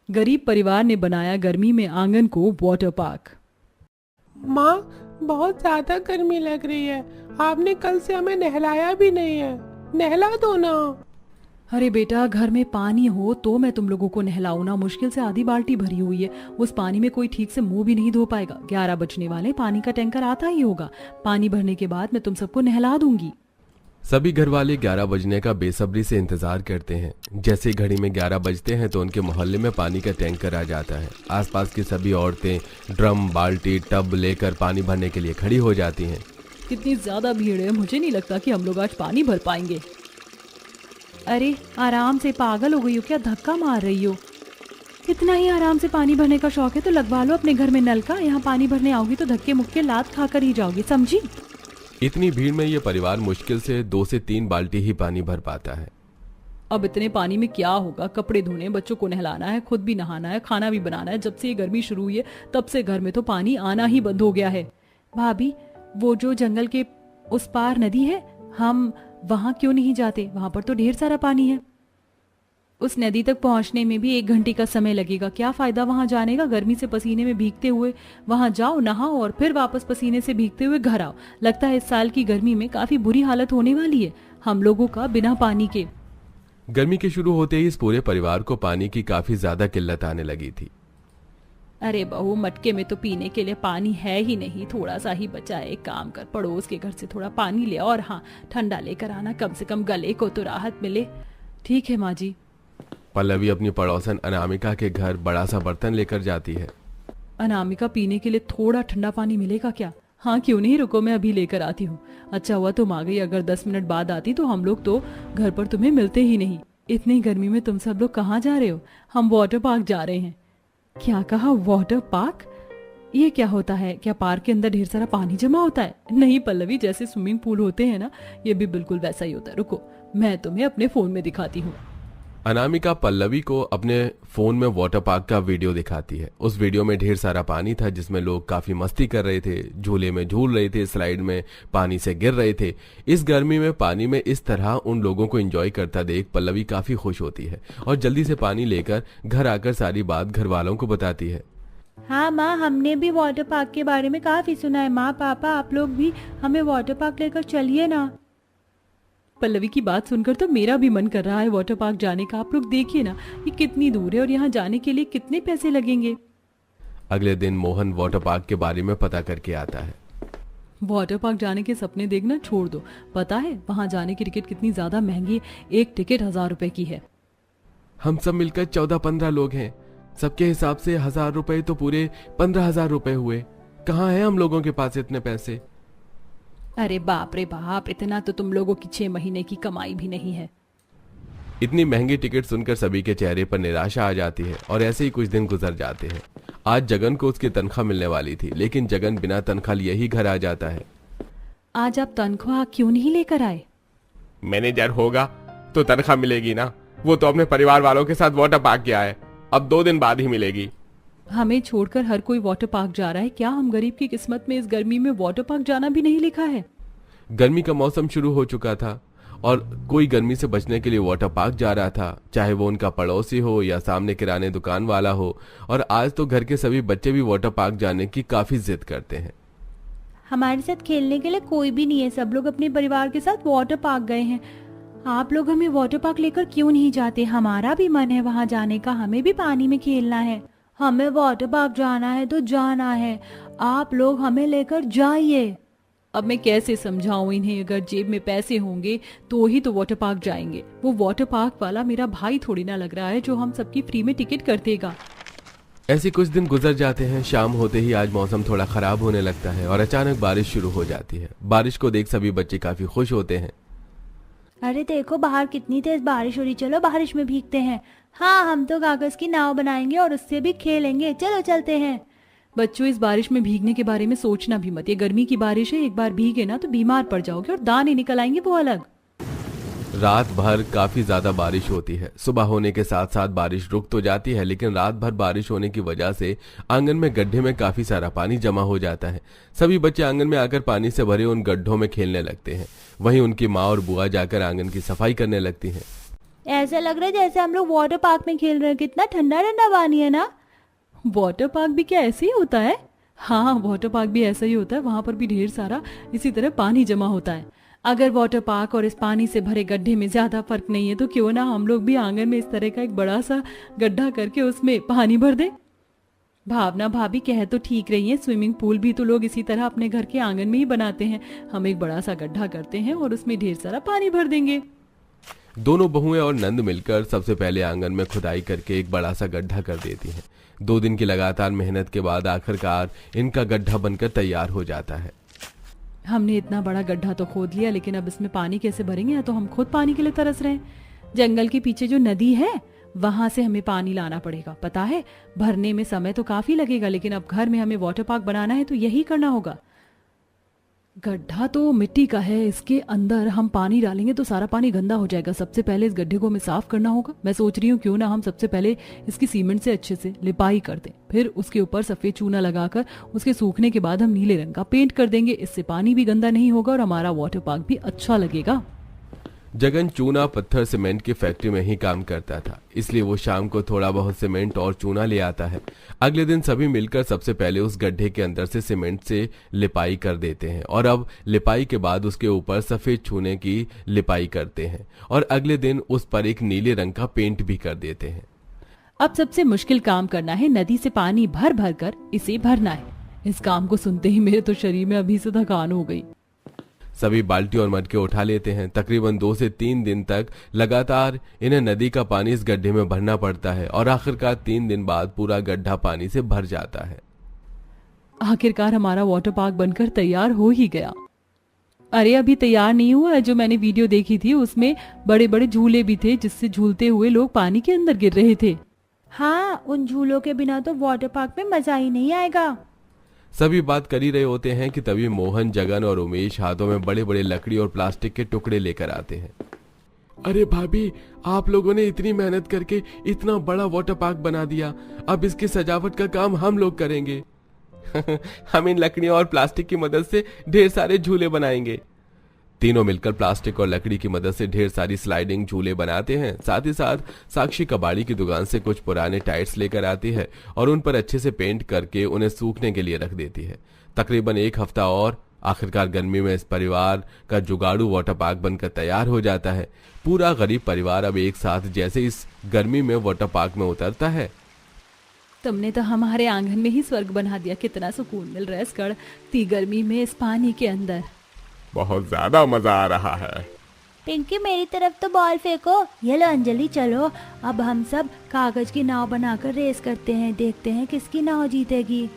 गरीब परिवार ने बनाया गर्मी में आंगन को वाटर पार्क। माँ, बहुत ज्यादा गर्मी लग रही है। आपने कल से हमें नहलाया भी नहीं है, नहला दो ना। अरे बेटा, घर में पानी हो तो मैं तुम लोगों को नहलाऊं ना। मुश्किल से आधी बाल्टी भरी हुई है, उस पानी में कोई ठीक से मुंह भी नहीं धो पाएगा। 11 बजने वाले, पानी का टैंकर आता ही होगा। पानी भरने के बाद मैं तुम सबको नहला दूंगी। सभी घर वाले 11 बजने का बेसब्री से इंतजार करते हैं। जैसे घड़ी में 11 बजते हैं तो उनके मोहल्ले में पानी का टैंकर आ जाता है। आसपास की सभी औरतें ड्रम, बाल्टी, टब लेकर पानी भरने के लिए खड़ी हो जाती हैं। कितनी ज्यादा भीड़ है, मुझे नहीं लगता कि हम लोग आज पानी भर पाएंगे। अरे आराम से, पागल हो गई हो क्या? धक्का मार रही हो? इतना ही आराम से पानी भरने का शौक है तो लगवा लो अपने घर में नल का। यहाँ पानी भरने आओगी तो धक्के मुक्के लात खाकर ही जाओगी, समझी? इतनी भीड़ में ये परिवार मुश्किल से 2 से 3 बाल्टी ही पानी भर पाता है। अब इतने पानी में क्या होगा? कपड़े धोने, बच्चों को नहलाना है, खुद भी नहाना है, खाना भी बनाना है। जब से ये गर्मी शुरू हुई है तब से घर में तो पानी आना ही बंद हो गया है। भाभी, वो जो जंगल के उस पार नदी है, हम वहां क्यों नहीं जाते? वहां पर तो ढेर सारा पानी है। उस नदी तक पहुंचने में भी 1 घंटे का समय लगेगा। क्या फायदा वहां जाने का? गर्मी से पसीने में भीगते हुए वहां जाओ, नहाओ और फिर वापस पसीने से भीगते हुए घर आओ। लगता है इस साल की गर्मी में काफी बुरी हालत होने वाली है हम लोगों का बिना पानी के। गर्मी के शुरू होते ही इस पूरे परिवार को पानी की काफी ज्यादा किल्लत आने लगी थी। अरे बहू, मटके में तो पीने के लिए पानी है ही नहीं, थोड़ा सा ही बचा है। एक काम कर, पड़ोस के घर से थोड़ा पानी ले और हाँ, ठंडा लेकर आना, कम से कम गले को तो राहत मिले। ठीक है माँ जी। पल्लवी अपनी पड़ोसन अनामिका के घर बड़ा सा बर्तन लेकर जाती है। अनामिका, पीने के लिए थोड़ा ठंडा पानी मिलेगा क्या? हाँ क्यों नहीं, रुको मैं अभी लेकर आती हूँ। अच्छा हुआ तुम आ गई, अगर 10 मिनट बाद आती तो हम लोग तो घर पर तुम्हें मिलते ही नहीं। इतनी गर्मी में तुम सब लोग कहाँ जा रहे हो? हम वाटर पार्क जा रहे हैं। क्या कहा? Water park? ये क्या होता है? क्या पार्क के अंदर ढेर सारा पानी जमा होता है? नहीं पल्लवी, जैसे स्विमिंग पूल होते हैं ना, ये भी बिल्कुल वैसा ही होता है। रुको मैं तुम्हें अपने फोन में दिखाती हूँ। अनामिका पल्लवी को अपने फोन में वाटर पार्क का वीडियो दिखाती है। उस वीडियो में ढेर सारा पानी था जिसमें लोग काफी मस्ती कर रहे थे, झूले में झूल रहे थे, स्लाइड में पानी से गिर रहे थे। इस गर्मी में पानी में इस तरह उन लोगों को एंजॉय करता देख पल्लवी काफी खुश होती है और जल्दी से पानी लेकर घर आकर सारी बात घर वालों को बताती है। हाँ माँ, हमने भी वाटर पार्क के बारे में काफी सुना है। माँ पापा, आप लोग भी हमें वाटर पार्क लेकर चलिए ना। पल्लवी की बात सुनकर तो मेरा भी मन कर रहा है वाटर पार्क जाने का। आप लोग देखिए ना, ये कितनी दूर है और यहाँ जाने के लिए कितने पैसे लगेंगे। अगले दिन मोहन वाटर पार्क के बारे में पता करके आता है। वाटर पार्क जाने के सपने देखना छोड़ दो। पता है वहाँ जाने की टिकट कितनी ज्यादा महंगी है? एक टिकट 1000 रुपए की है। हम सब मिलकर 14-15 लोग हैं, सबके हिसाब से 1000 रुपए तो पूरे 15,000 रुपए हुए। कहाँ है हम लोगों के पास इतने पैसे? अरे बाप रे बाप, इतना तो तुम लोगों की 6 महीने की कमाई भी नहीं है। इतनी महंगी टिकट सुनकर सभी के चेहरे पर निराशा आ जाती है और ऐसे ही कुछ दिन गुजर जाते हैं। आज जगन को उसकी तनख्वाह मिलने वाली थी, लेकिन जगन बिना तनख्वाह लिए ही घर आ जाता है। आज आप तनख्वाह क्यों नहीं लेकर आए? मैनेजर होगा तो तनख्वाह मिलेगी ना। वो तो अपने परिवार वालों के साथ वाटर पार्क गया है, अब 2 दिन बाद ही मिलेगी। हमें छोड़कर हर कोई वाटर पार्क जा रहा है। क्या हम गरीब की किस्मत में इस गर्मी में वाटर पार्क जाना भी नहीं लिखा है? गर्मी का मौसम शुरू हो चुका था और कोई गर्मी से बचने के लिए वाटर पार्क जा रहा था, चाहे वो उनका पड़ोसी हो या सामने किराने दुकान वाला हो। और आज तो घर के सभी बच्चे भी वाटर पार्क जाने की काफी जिद करते हैं। हमारे साथ खेलने के लिए कोई भी नहीं है, सब लोग अपने परिवार के साथ वाटर पार्क गए हैं। आप लोग हमें वाटर पार्क लेकर क्यों नहीं जाते? हमारा भी मन है वहाँ जाने का, हमें भी पानी में खेलना है। हमें वाटर पार्क जाना है तो जाना है, आप लोग हमें लेकर जाइए। अब मैं कैसे समझाऊं इन्हें? अगर जेब में पैसे होंगे तो ही तो वाटर पार्क जाएंगे। वो वाटर पार्क वाला मेरा भाई थोड़ी ना लग रहा है जो हम सबकी फ्री में टिकट कर देगा। ऐसे कुछ दिन गुजर जाते हैं। शाम होते ही आज मौसम थोड़ा खराब होने लगता है और अचानक बारिश शुरू हो जाती है। बारिश को देख सभी बच्चे काफी खुश होते हैं। अरे देखो बाहर कितनी तेज बारिश हो रही, चलो बारिश में भीगते हैं। हाँ, हम तो कागज की नाव बनाएंगे और उससे भी खेलेंगे, चलो चलते हैं। बच्चों, इस बारिश में भीगने के बारे में सोचना भी मत। ये गर्मी की बारिश है, एक बार भीगे ना तो बीमार पड़ जाओगे और दाने निकल आएंगे वो अलग। रात भर काफी ज्यादा बारिश होती है। सुबह होने के साथ साथ बारिश रुक तो जाती है, लेकिन रात भर बारिश होने की वजह से आंगन में गड्ढे में काफी सारा पानी जमा हो जाता है। सभी बच्चे आंगन में आकर पानी से भरे उन गड्ढों में खेलने लगते हैं। वहीं उनकी माँ और बुआ जाकर आंगन की सफाई करने लगती हैं। ऐसा लग रहा है जैसे हम लोग वाटर पार्क में खेल रहे हैं। कितना ठंडा ठंडा पानी है ना। वाटर पार्क भी क्या ऐसे ही होता है? हाँ, वाटर पार्क भी ऐसा ही होता है। वहां पर भी ढेर सारा इसी तरह पानी जमा होता है। अगर वाटर पार्क और इस पानी से भरे गड्ढे में ज्यादा फर्क नहीं है तो क्यों ना हम लोग भी आंगन में इस तरह का एक बड़ा सा गड्ढा करके उसमें पानी भर दें। भावना भाभी कह तो ठीक रही है, स्विमिंग पूल भी तो लोग इसी तरह अपने घर के आंगन में ही बनाते हैं। हम एक बड़ा सा गड्ढा करते हैं और उसमें ढेर सारा पानी भर देंगे। दोनों बहुएं और नंद मिलकर सबसे पहले आंगन में खुदाई करके एक बड़ा सा गड्ढा कर देती हैं। 2 दिन की लगातार मेहनत के बाद आखिरकार इनका गड्ढा बनकर तैयार हो जाता है। हमने इतना बड़ा गड्ढा तो खोद लिया, लेकिन अब इसमें पानी कैसे भरेंगे? या तो हम खुद पानी के लिए तरस रहे हैं। जंगल के पीछे जो नदी है वहां से हमें पानी लाना पड़ेगा। पता है, भरने में समय तो काफी लगेगा, लेकिन अब घर में हमें वाटर पार्क बनाना है तो यही करना होगा। गड्ढा तो मिट्टी का है, इसके अंदर हम पानी डालेंगे तो सारा पानी गंदा हो जाएगा। सबसे पहले इस गड्ढे को हमें साफ करना होगा। मैं सोच रही हूँ क्यों ना हम सबसे पहले इसकी सीमेंट से अच्छे से लिपाई कर दें, फिर उसके ऊपर सफेद चूना लगाकर उसके सूखने के बाद हम नीले रंग का पेंट कर देंगे। इससे पानी भी गंदा नहीं होगा और हमारा वाटर पार्क भी अच्छा लगेगा। जगन चूना पत्थर सीमेंट की फैक्ट्री में ही काम करता था, इसलिए वो शाम को थोड़ा बहुत सीमेंट और चूना ले आता है। अगले दिन सभी मिलकर सबसे पहले उस गड्ढे के अंदर से सीमेंट से लिपाई कर देते हैं और अब लिपाई के बाद उसके ऊपर सफेद चूने की लिपाई करते हैं और अगले दिन उस पर एक नीले रंग का पेंट भी कर देते हैं। अब सबसे मुश्किल काम करना है, नदी से पानी भर भर कर इसे भरना है। इस काम को सुनते ही मेरे तो शरीर में अभी से थकान हो गई। सभी बाल्टी और मटके उठा लेते हैं। तकरीबन 2 से 3 दिन तक लगातार इन्हें नदी का पानी इस गड्ढे में भरना पड़ता है और आखिरकार 3 दिन बाद पूरा गड्ढा पानी से भर जाता है। आखिरकार हमारा वाटर पार्क बनकर तैयार हो ही गया। अरे अभी तैयार नहीं हुआ है। जो मैंने वीडियो देखी थी उसमें बड़े बड़े झूले भी थे जिससे झूलते हुए लोग पानी के अंदर गिर रहे थे। हाँ, उन झूलों के बिना तो वाटर पार्क में मजा ही नहीं आएगा। सभी बात कर ही रहे होते हैं कि तभी मोहन, जगन और उमेश हाथों में बड़े बड़े लकड़ी और प्लास्टिक के टुकड़े लेकर आते हैं। अरे भाभी, आप लोगों ने इतनी मेहनत करके इतना बड़ा वाटर पार्क बना दिया, अब इसकी सजावट का काम हम लोग करेंगे। हम इन लकड़ियों और प्लास्टिक की मदद से ढेर सारे झूले बनाएंगे। तीनों मिलकर प्लास्टिक और लकड़ी की मदद से ढेर सारी स्लाइडिंग झूले बनाते हैं। साथ ही साथ साक्षी कबाड़ी की दुकान से कुछ पुराने टायर्स लेकर आती है और उन पर अच्छे से पेंट करके उन्हें सूखने के लिए रख देती है। तकरीबन 1 हफ्ता और आखिरकार गर्मी में इस परिवार का जुगाड़ू वाटर पार्क बनकर तैयार हो जाता है। पूरा गरीब परिवार अब एक साथ जैसे इस गर्मी में वाटर पार्क में उतरता है। तुमने तो हमारे आंगन में ही स्वर्ग बना दिया। कितना सुकून मिल रहा है इस कड़कती गर्मी में इस पानी के अंदर। बहुत ज्यादा मजा आ रहा है। पिंकी, मेरी तरफ तो बॉल फेंको। ये लो अंजलि, चलो अब हम सब कागज की नाव बनाकर रेस करते हैं, देखते हैं किसकी नाव जीतेगी।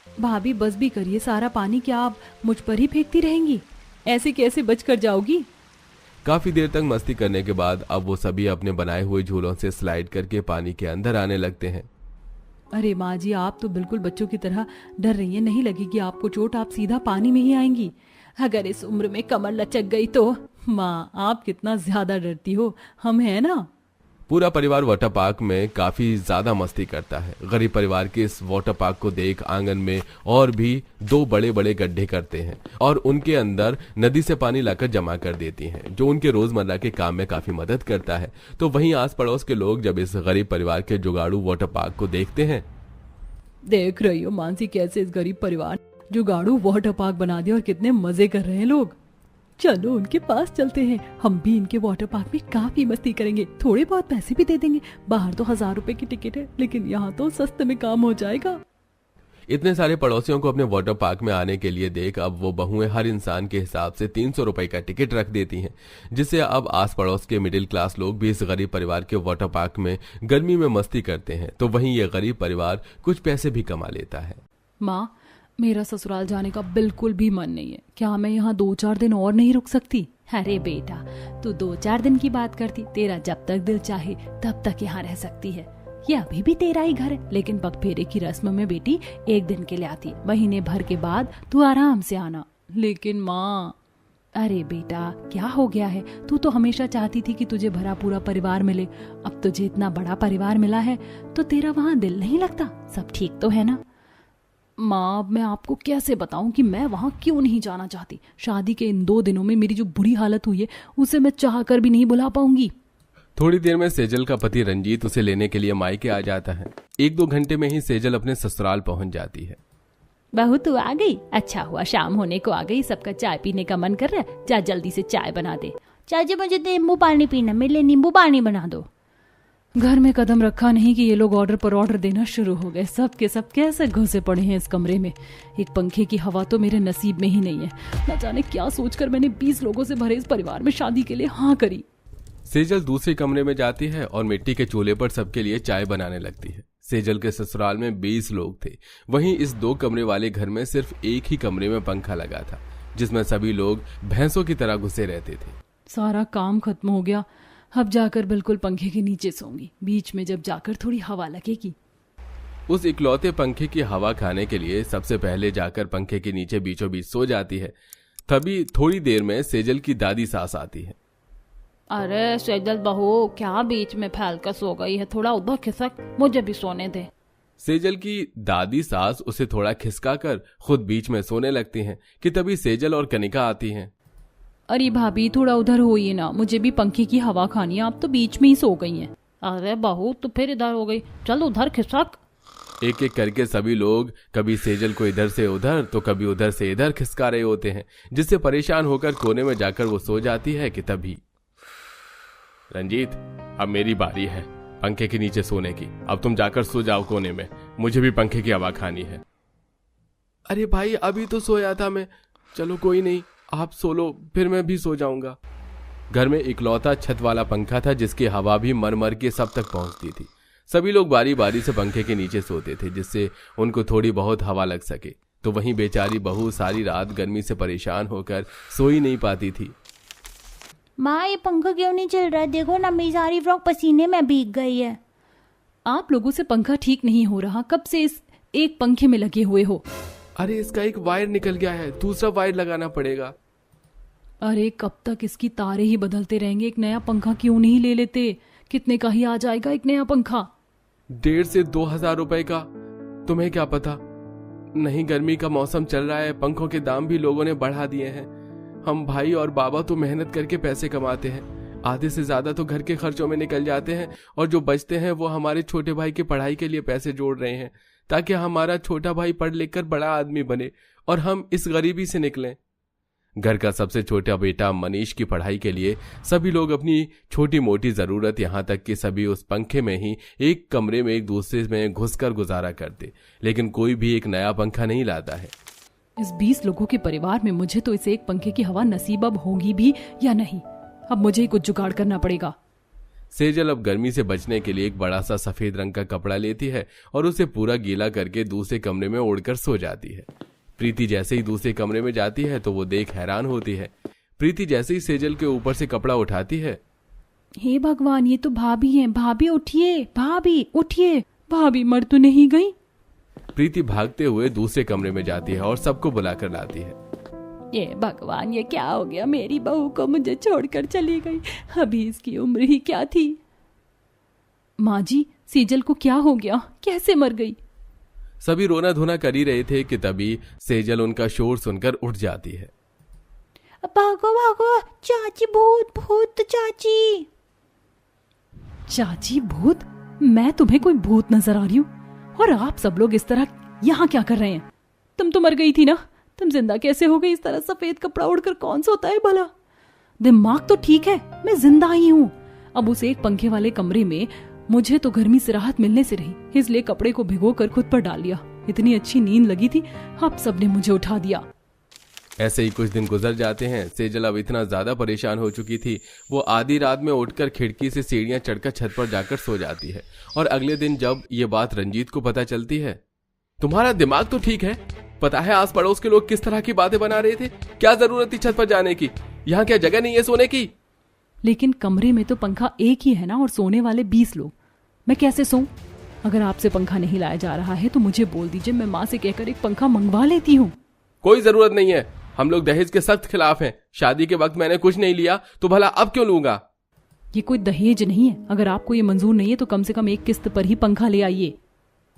भाभी बस भी करिए, सारा पानी क्या आप मुझ पर ही फेंकती रहेंगी? ऐसे कैसे बच कर जाओगी? काफी देर तक मस्ती करने के बाद अब वो सभी अपने बनाए हुए झूलों से स्लाइड करके पानी के अंदर आने लगते हैं। अरे माँ जी, आप तो बिल्कुल बच्चों की तरह डर रही हैं। नहीं लगेगी आपको चोट? आप सीधा पानी में ही आएंगी। अगर इस उम्र में कमर लचक गई तो? माँ, आप कितना ज्यादा डरती हो, हम हैं ना। पूरा परिवार वाटर पार्क में काफी ज्यादा मस्ती करता है। गरीब परिवार के इस वाटर पार्क को देख आंगन में और भी 2 बड़े बड़े गड्ढे करते हैं और उनके अंदर नदी से पानी लाकर जमा कर देती हैं, जो उनके रोजमर्रा के काम में काफी मदद करता है। तो वहीं आस पड़ोस के लोग जब इस गरीब परिवार के जुगाड़ू वाटर पार्क को देखते हैं। देख रही हो मानसी, कैसे इस गरीब परिवार जुगाड़ू वाटर पार्क बना दिया और कितने मजे कर रहे हैं लोग। चलो उनके पास चलते हैं, हम भी इनके वाटर पार्क में काफी मस्ती करेंगे। थोड़े बहुत पैसे भी दे देंगे। बाहर तो 1000 रुपए की टिकट है, लेकिन यहाँ तो सस्ते में काम हो जाएगा। इतने सारे पड़ोसियों को अपने वाटर पार्क में आने के लिए देख अब वो बहुएं हर इंसान के हिसाब से 300 रुपए का टिकट रख देती हैं, जिससे अब आस पड़ोस के मिडिल क्लास लोग भी इस गरीब परिवार के वाटर पार्क में गर्मी में मस्ती करते हैं। तो वहीं ये गरीब परिवार कुछ पैसे भी कमा लेता है। माँ, मेरा ससुराल जाने का बिल्कुल भी मन नहीं है। क्या मैं यहाँ 2-4 दिन और नहीं रुक सकती? अरे बेटा, तू 2-4 दिन की बात करती, तेरा जब तक दिल चाहे तब तक यहाँ रह सकती है। ये अभी भी तेरा ही घर है, लेकिन बकफेरे की रस्म में बेटी 1 दिन के लिए आती है। महीने भर के बाद तू आराम से आना। लेकिन माँ। अरे बेटा, क्या हो गया है? तू तो हमेशा चाहती थी कि तुझे भरा पूरा परिवार मिले। अब तुझे इतना बड़ा परिवार मिला है तो तेरा वहाँ दिल नहीं लगता? सब ठीक तो है ना? माँ, मैं आपको कैसे बताऊं कि मैं वहाँ क्यों नहीं जाना चाहती। शादी के इन 2 दिनों में मेरी जो बुरी हालत हुई है उसे मैं चाह कर भी नहीं भुला पाऊंगी। थोड़ी देर में सेजल का पति रंजीत उसे लेने के लिए मायके आ जाता है। 1-2 घंटे में ही सेजल अपने ससुराल पहुंच जाती है। बहू तू आ गई, अच्छा हुआ शाम होने को आ गई, सबका चाय पीने का मन कर रहा है, जा जल्दी से चाय बना दे। चाची मुझे नींबू पानी पीना, मेरे लिए नींबू पानी बना दो। घर में कदम रखा नहीं कि ये लोग ऑर्डर पर ऑर्डर देना शुरू हो गए। सब के सब कैसे घुसे पड़े हैं इस कमरे में। एक पंखे की हवा तो मेरे नसीब में ही नहीं है। न जाने क्या सोचकर मैंने 20 लोगों से भरे इस परिवार में शादी के लिए हाँ करी। सेजल दूसरे कमरे में जाती है और मिट्टी के चूल्हे पर सबके लिए चाय बनाने लगती है। सेजल के ससुराल में 20 लोग थे, वहीं इस 2 कमरे वाले घर में सिर्फ एक ही कमरे में पंखा लगा था, जिसमें सभी लोग भैंसों की तरह घुसे रहते थे। सारा काम खत्म हो गया, अब जाकर बिल्कुल पंखे के नीचे सोऊंगी, बीच में जब जाकर थोड़ी हवा लगेगी। उस इकलौते पंखे की हवा खाने के लिए सबसे पहले जाकर पंखे के नीचे बीचों बीच सो जाती है। तभी थोड़ी देर में सेजल की दादी सास आती है। अरे सेजल बहू, क्या बीच में फैल कर सो गई है, थोड़ा उधर खिसक, मुझे भी सोने दे। सेजल की दादी सास उसे थोड़ा खिसका कर खुद बीच में सोने लगती हैं कि तभी सेजल और कनिका आती हैं। अरे भाभी थोड़ा उधर होइए ना, मुझे भी पंखे की हवा खानी है, आप तो बीच में ही सो गई हैं। अरे बहू तो फिर इधर हो गई, चल उधर खिसक। एक एक करके सभी लोग कभी सेजल को इधर से उधर तो कभी उधर से इधर खिसका रहे होते हैं, जिससे परेशान होकर कोने में जाकर वो सो जाती है कि तभी रंजीत, अब मेरी बारी है पंखे के नीचे सोने की, अब तुम जाकर सो जाओ कोने में, मुझे भी पंखे की हवा खानी है। अरे भाई अभी तो सोया था मैं, चलो कोई नहीं आप सो लो, फिर मैं भी सो जाऊंगा। घर में इकलौता छत वाला पंखा था जिसकी हवा भी मर मर के सब तक पहुंचती थी। सभी लोग बारी बारी से पंखे के नीचे सोते थे जिससे उनको थोड़ी बहुत हवा लग सके, तो वहीं बेचारी बहू सारी रात गर्मी से परेशान होकर सो ही नहीं पाती थी। माँ ये पंखा क्यों नहीं चल रहा है, देखो ना मेरी सारी फ्रॉक पसीने में भीग गई है। आप लोगों से पंखा ठीक नहीं हो रहा, कब से इस एक पंखे में लगे हुए हो। अरे इसका एक वायर निकल गया है, दूसरा वायर लगाना पड़ेगा। अरे कब तक इसकी तारे ही बदलते रहेंगे, एक नया पंखा क्यों नहीं ले लेते, कितने का ही आ जाएगा एक नया पंखा। 1,500 से 2,000 रुपए का, तुम्हें क्या पता। नहीं गर्मी का मौसम चल रहा है, पंखों के दाम भी लोगों ने बढ़ा दिए हैं। हम भाई और बाबा तो मेहनत करके पैसे कमाते हैं, आधे से ज्यादा तो घर के खर्चों में निकल जाते हैं, और जो बचते हैं वो हमारे छोटे भाई की पढ़ाई के लिए पैसे जोड़ रहे हैं ताकि हमारा छोटा भाई पढ़ लिख कर बड़ा आदमी बने और हम इस गरीबी से निकलें। घर का सबसे छोटा बेटा मनीष की पढ़ाई के लिए सभी लोग अपनी छोटी मोटी जरूरत, यहाँ तक कि सभी उस पंखे में ही एक कमरे में एक दूसरे में घुसकर गुजारा करते, लेकिन कोई भी एक नया पंखा नहीं लाता है। इस 20 लोगों के परिवार में मुझे तो इस एक पंखे की हवा नसीब अब होगी भी या नहीं, अब मुझे ही कुछ जुगाड़ करना पड़ेगा। सेजल अब गर्मी से बचने के लिए एक बड़ा सा सफेद रंग का कपड़ा लेती है और उसे पूरा गीला करके दूसरे कमरे में ओढ़कर सो जाती है। प्रीति जैसे ही दूसरे कमरे में जाती है तो वो देख हैरान होती है। प्रीति जैसे ही सेजल के ऊपर से कपड़ा उठाती है, हे भगवान ये तो भाभी हैं, भाभी उठिए, भाभी उठिए, भाभी मर तो नहीं गई। प्रीति भागते हुए दूसरे कमरे में जाती है और सबको बुलाकर लाती है। ये भगवान ये क्या हो गया, मेरी बहू को मुझे छोड़कर चली गई, अभी इसकी उम्र ही क्या थी। माँ जी सेजल को क्या हो गया, कैसे मर गई। सभी रोना धोना कर ही रहे थे कि तभी सेजल उनका शोर सुनकर उठ जाती है। भागो भागो, चाची भूत भूत चाची। चाची भूत, मैं तुम्हें कोई भूत नजर आ रही हूँ, और आप सब लोग इस तरह यहाँ क्या कर रहे हैं। तुम तो मर गई थी ना, तुम जिंदा कैसे हो गई। इस तरह सफेद कपड़ा ओढ़कर कौन सोता है भला। दिमाग तो ठीक है, मैं जिंदा ही हूँ। अब उस एक पंखे वाले कमरे में मुझे तो गर्मी से राहत मिलने से रही, इसलिए कपड़े को भिगो कर खुद पर डाल लिया। इतनी अच्छी नींद लगी थी, अब सबने मुझे उठा दिया। ऐसे ही कुछ दिन गुजर जाते हैं। सेजल अब इतना ज्यादा परेशान हो चुकी थी, वो आधी रात में उठकर खिड़की से सीढ़ियां चढ़कर छत पर जाकर सो जाती है। और अगले दिन जब ये बात रंजीत को पता चलती है, तुम्हारा दिमाग तो ठीक है, पता है आस पड़ोस के लोग किस तरह की बातें बना रहे थे, क्या जरूरत थी छत पर जाने की, यहाँ क्या जगह नहीं है सोने की। लेकिन कमरे में तो पंखा एक ही है ना, और सोने वाले 20 लोग, मैं कैसे सोऊं। अगर आपसे पंखा नहीं लाया जा रहा है तो मुझे बोल दीजिए, मैं माँ से कहकर एक पंखा मंगवा लेती हूँ। कोई जरूरत नहीं है, हम लोग दहेज के सख्त खिलाफ हैं। शादी के वक्त मैंने कुछ नहीं लिया तो भला अब क्यों लूंगा। ये कोई दहेज नहीं है, अगर आपको ये मंजूर नहीं है तो कम से कम एक किस्त पर ही पंखा ले आइए।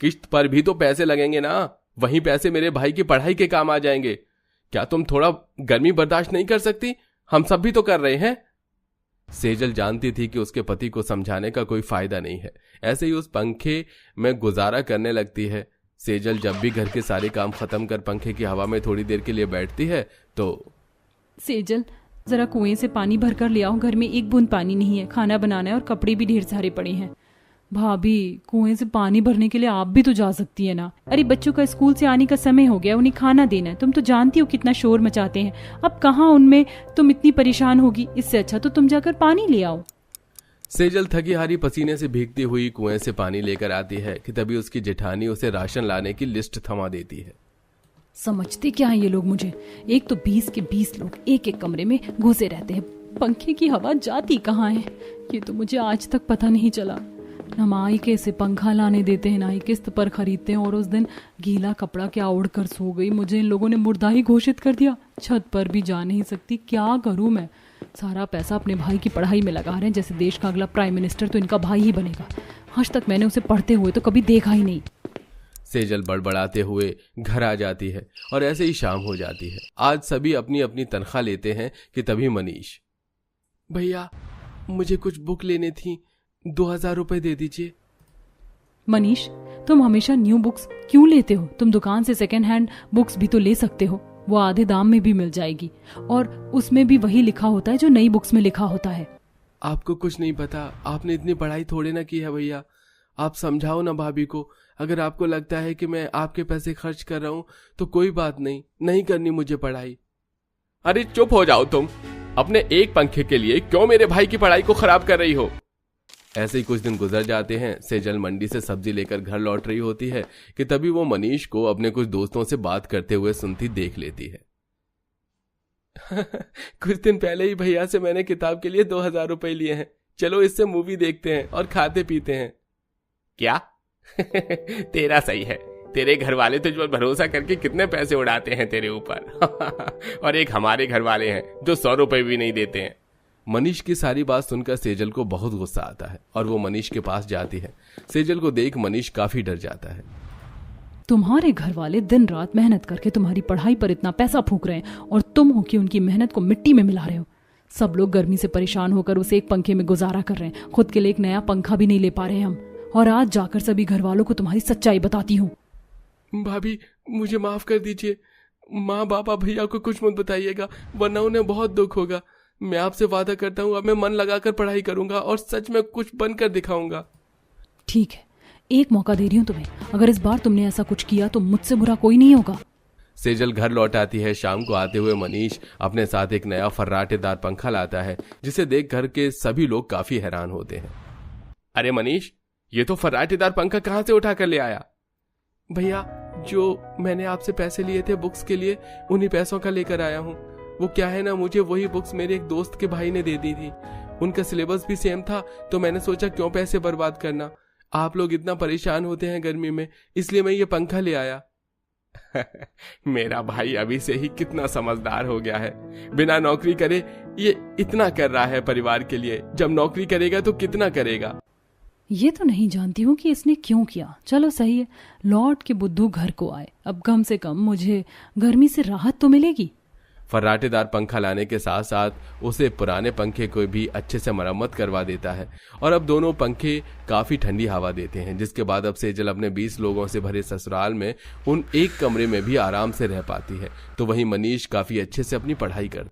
किस्त पर भी तो पैसे लगेंगे ना, वही पैसे मेरे भाई की पढ़ाई के काम आ जाएंगे। क्या तुम थोड़ा गर्मी बर्दाश्त नहीं कर सकती, हम सब भी तो कर रहे हैं। सेजल जानती थी कि उसके पति को समझाने का कोई फायदा नहीं है, ऐसे ही उस पंखे में गुजारा करने लगती है। सेजल जब भी घर के सारे काम खत्म कर पंखे की हवा में थोड़ी देर के लिए बैठती है तो सेजल, जरा कुएं से पानी भर कर ले आओ, घर में एक बूंद पानी नहीं है, खाना बनाना है और कपड़े भी ढेर सारे पड़े हैं। भाभी, कुएं से पानी भरने के लिए आप भी तो जा सकती है ना। अरे बच्चों का स्कूल से आने का समय हो गया, उन्हें खाना देना है। तुम तो जानती हो कितना शोर मचाते हैं, अब कहाँ उनमें तुम इतनी परेशान होगी। इससे अच्छा तो तुम जाकर पानी ले आओ। सेजल थकी हारी पसीने से भीगती हुई कुएं से पानी लेकर आती है कि तभी उसकी जेठानी उसे राशन लाने की लिस्ट थमा देती है। समझते क्या है ये लोग मुझे? एक तो 20 के 20 लोग एक एक कमरे में घुसे रहते हैं, पंखे की हवा जाती कहाँ है ये तो मुझे आज तक पता नहीं चला। ना माई कैसे पंखा लाने देते हैं, ना ही किस्त पर खरीदते हैं। और उस दिन गीला कपड़ा क्या ओढ़ कर सो गई, मुझे इन लोगों ने मुर्दा ही घोषित कर दिया। छत पर भी जा नहीं सकती, क्या करूं मैं? सारा पैसा अपने भाई की पढ़ाई में लगा रहे हैं, जैसे देश का अगला प्राइम मिनिस्टर तो इनका भाई ही बनेगा। आज तक मैंने उसे पढ़ते हुए तो कभी देखा ही नहीं। सेजल बड़बड़ाते हुए घर आ जाती है और ऐसे ही शाम हो जाती है। आज सभी अपनी अपनी तनख्वाह लेते हैं कि तभी मनीष, भैया मुझे कुछ बुक लेने थी, 2000 रुपए दे दीजिए। मनीष, तुम हमेशा न्यू बुक्स क्यों लेते हो? तुम दुकान से सेकंड हैंड बुक्स भी तो ले सकते हो, वो आधे दाम में भी मिल जाएगी और उसमें भी वही लिखा होता है जो नई बुक्स में लिखा होता है। आपको कुछ नहीं पता, आपने इतनी पढ़ाई थोड़े ना की है भैया। आप समझाओ ना भाभी को। अगर आपको लगता है कि मैं आपके पैसे खर्च कर रहा हूं तो कोई बात नहीं, नहीं करनी मुझे पढ़ाई। अरे चुप हो जाओ तुम, अपने एक पंखे के लिए क्यों मेरे भाई की पढ़ाई को खराब कर रही हो? ऐसे ही कुछ दिन गुजर जाते हैं। सेजल मंडी से सब्जी लेकर घर लौट रही होती है कि तभी वो मनीष को अपने कुछ दोस्तों से बात करते हुए सुनती देख लेती है। कुछ दिन पहले ही भैया से मैंने किताब के लिए 2000 रुपए लिए हैं, चलो इससे मूवी देखते हैं और खाते पीते हैं। क्या? तेरा सही है, तेरे घर वाले तुझ पर भरोसा करके कितने पैसे उड़ाते हैं तेरे ऊपर। और एक हमारे घर वाले हैं जो 100 रुपए भी नहीं देते हैं। मनीष की सारी बात सुनकर सेजल को बहुत गुस्सा आता है और वो मनीष के पास जाती है। सेजल को देख मनीष काफी डर जाता है। तुम्हारे घर वाले दिन रात मेहनत करके तुम्हारी पढ़ाई पर इतना पैसा फूंक रहे हैं और तुम हो कि उनकी मेहनत को मिट्टी में मिला रहे हो। सब लोग गर्मी से परेशान होकर उसे एक पंखे में गुजारा कर रहे हैं, खुद के लिए एक नया पंखा भी नहीं ले पा रहे हैं हम। और आज जाकर सभी घर वालों को तुम्हारी सच्चाई बताती हूँ। भाभी मुझे माफ कर दीजिए, माँ बाबा भैया को कुछ मत बताइएगा वरना उन्हें बहुत दुख होगा। मैं आपसे वादा करता हूँ अब मैं मन लगाकर पढ़ाई करूंगा और सच में कुछ बनकर दिखाऊंगा। ठीक है, एक मौका दे रही हूँ तुम्हें, अगर इस बार तुमने ऐसा कुछ किया तो मुझसे बुरा कोई नहीं होगा। सेजल घर लौट आती है। शाम को आते हुए मनीष अपने साथ एक नया फर्राटेदार पंखा लाता है जिसे देख घर के सभी लोग काफी हैरान होते हैं। अरे मनीष, ये तो फर्राटेदार पंखा कहाँ से उठा कर ले आया? भैया जो मैंने आपसे पैसे लिए थे बुक्स के लिए, उन्हीं पैसों का लेकर आया हूँ। वो क्या है ना, मुझे वही बुक्स मेरे एक दोस्त के भाई ने दे दी थी, उनका सिलेबस भी सेम था तो मैंने सोचा क्यों पैसे बर्बाद करना। आप लोग इतना परेशान होते हैं गर्मी में, इसलिए मैं ये पंखा ले आया। मेरा भाई अभी से ही कितना समझदार हो गया है, बिना नौकरी करे ये इतना कर रहा है परिवार के लिए, जब नौकरी करेगा तो कितना करेगा। ये तो नहीं जानती हूँ कि इसने क्यों किया। चलो सही है, लौट के बुद्धू घर को आए, अब कम से कम मुझे गर्मी से राहत तो मिलेगी। फर्राटेदार पंखा लाने के साथ साथ उसे पुराने पंखे को भी अच्छे से मरम्मत करवा देता है और अब दोनों पंखे काफी ठंडी हवा देते हैं, जिसके बाद अब सेजल अपने 20 लोगों से भरे ससुराल में उन एक कमरे में भी आराम से रह पाती है। तो वहीं मनीष काफी अच्छे से अपनी पढ़ाई करता है।